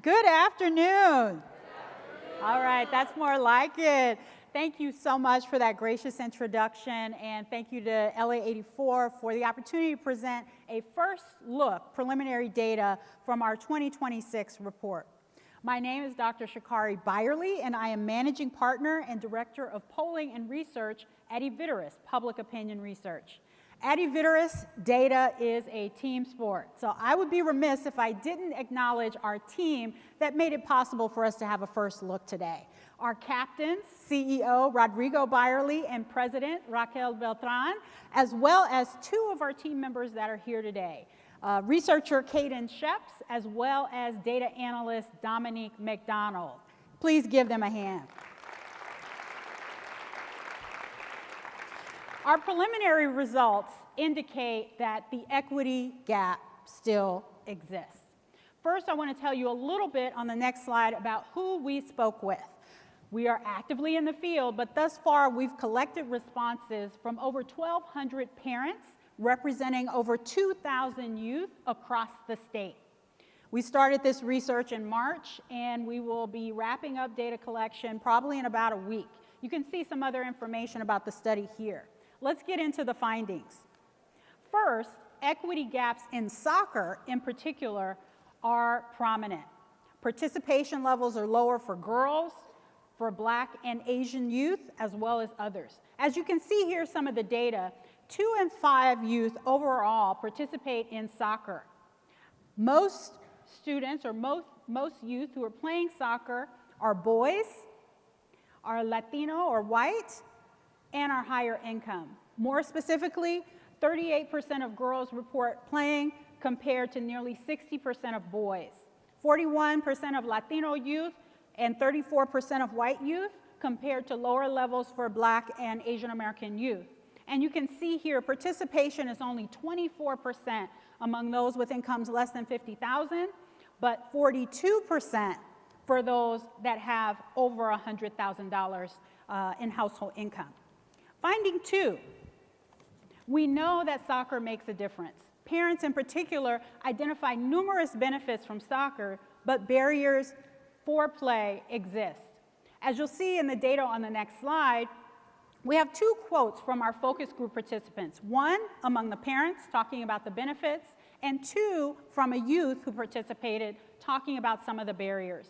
Good afternoon. All right, that's more like it. Thank you so much for that gracious introduction, and thank you to LA84 for the opportunity to present a first look, preliminary data from our 2026 report. My name is Dr. Shakari Byerly, and I am Managing Partner and Director of Polling and Research at EVITARUS, Public Opinion Research. At EVITARUS, data is a team sport, so I would be remiss if I didn't acknowledge our team that made it possible for us to have a first look today. Our captains, CEO Rodrigo Byerly and President Raquel Beltran, as well as two of our team members that are here today. Researcher Caden Sheps, as well as data analyst Dominique McDonald. Please give them a hand. Our preliminary results indicate that the equity gap still exists. First, I want to tell you a little bit on the next slide about who we spoke with. We are actively in the field, but thus far we've collected responses from over 1,200 parents representing over 2,000 youth across the state. We started this research in March, and we will be wrapping up data collection probably in about a week. You can see some other information about the study here. Let's get into the findings. First, equity gaps in soccer in particular are prominent. Participation levels are lower for girls, for Black and Asian youth, as well as others. As you can see here, some of the data, 2 in 5 youth overall participate in soccer. Most students, or most youth who are playing soccer are boys, are Latino or white, and are higher income. More specifically, 38% of girls report playing compared to nearly 60% of boys. 41% of Latino youth and 34% of white youth compared to lower levels for Black and Asian American youth. And you can see here participation is only 24% among those with incomes less than $50,000, but 42% for those that have over $100,000 in household income. Finding 2, we know that soccer makes a difference. Parents in particular identify numerous benefits from soccer, but barriers for play exist. As you'll see in the data on the next slide, we have 2 quotes from our focus group participants. 1 among the parents talking about the benefits, and 2 from a youth who participated talking about some of the barriers.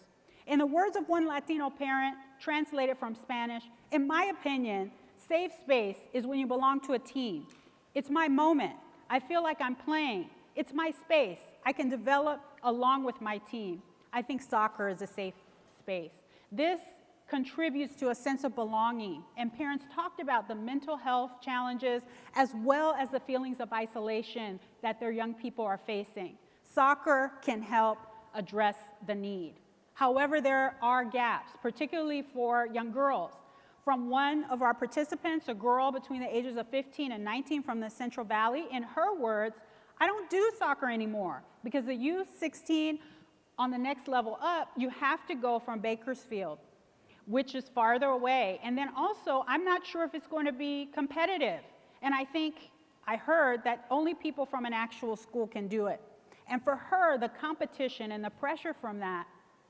In the words of one Latino parent, translated from Spanish, in my opinion, safe space is when you belong to a team. It's my moment. I feel like I'm playing. It's my space. I can develop along with my team. I think soccer is a safe space. This contributes to a sense of belonging, and parents talked about the mental health challenges as well as the feelings of isolation that their young people are facing. Soccer can help address the need. However, there are gaps, particularly for young girls. From one of our participants, a girl between the ages of 15 and 19 from the Central Valley, in her words, I don't do soccer anymore because the youth 16 on the next level up, you have to go from Bakersfield, which is farther away. And then also, I'm not sure if it's going to be competitive. And I heard that only people from an actual school can do it. And for her, the competition and the pressure from that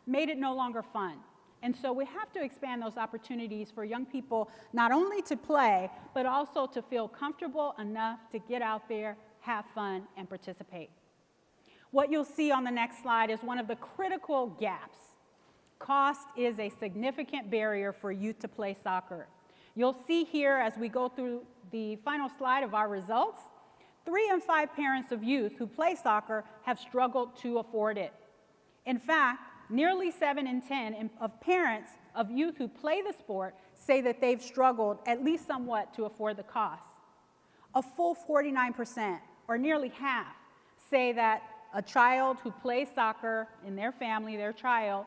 made it no longer fun. And so we have to expand those opportunities for young people not only to play, but also to feel comfortable enough to get out there, have fun, and participate. What you'll see on the next slide is one of the critical gaps. Cost is a significant barrier for youth to play soccer. You'll see here as we go through the final slide of our results, 3 in 5 parents of youth who play soccer have struggled to afford it. In fact, nearly 7 in 10 of parents of youth who play the sport say that they've struggled at least somewhat to afford the cost. A full 49%, or nearly half, say that a child who plays soccer in their family, their child,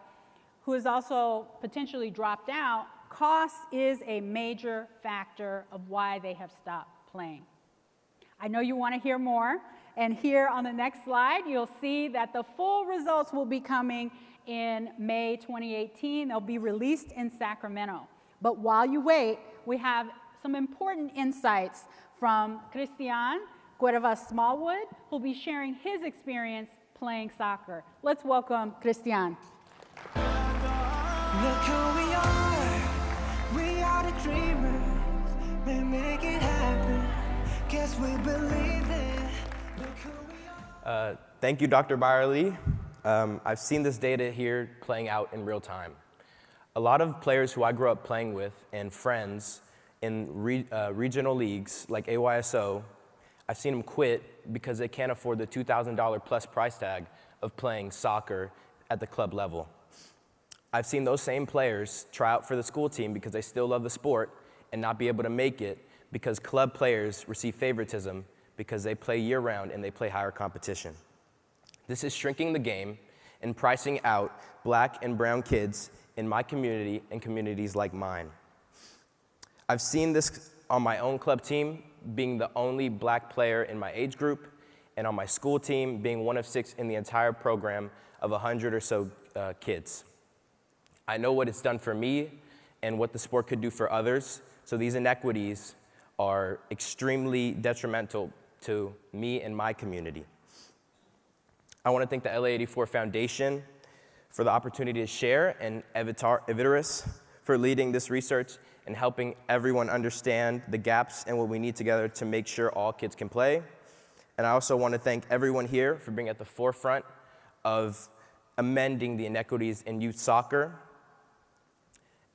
who is also potentially dropped out, cost is a major factor of why they have stopped playing. I know you want to hear more, and here on the next slide, you'll see that the full results will be coming in May 2018. They'll be released in Sacramento. But while you wait, we have some important insights from Cristian, Cuevas, Smallwood, who'll be sharing his experience playing soccer. Let's welcome Cristian. Look who we are the dreamers, they make it happen, guess we believe it. Look who we are. Thank you, Dr. Byerly. I've seen this data here playing out in real time. A lot of players who I grew up playing with and friends in regional leagues like AYSO, I've seen them quit because they can't afford the $2,000 plus price tag of playing soccer at the club level. I've seen those same players try out for the school team because they still love the sport and not be able to make it because club players receive favoritism because they play year-round and they play higher competition. This is shrinking the game and pricing out black and brown kids in my community and communities like mine. I've seen this on my own club team, being the only black player in my age group, and on my school team, being one of 6 in the entire program of 100 or so kids. I know what it's done for me and what the sport could do for others, so these inequities are extremely detrimental to me and my community. I want to thank the LA84 Foundation for the opportunity to share, and EVITARUS for leading this research and helping everyone understand the gaps and what we need together to make sure all kids can play. And I also want to thank everyone here for being at the forefront of amending the inequities in youth soccer.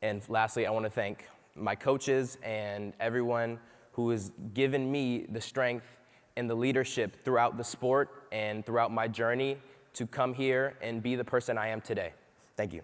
And lastly, I want to thank my coaches and everyone who has given me the strength and the leadership throughout the sport and throughout my journey to come here and be the person I am today. Thank you.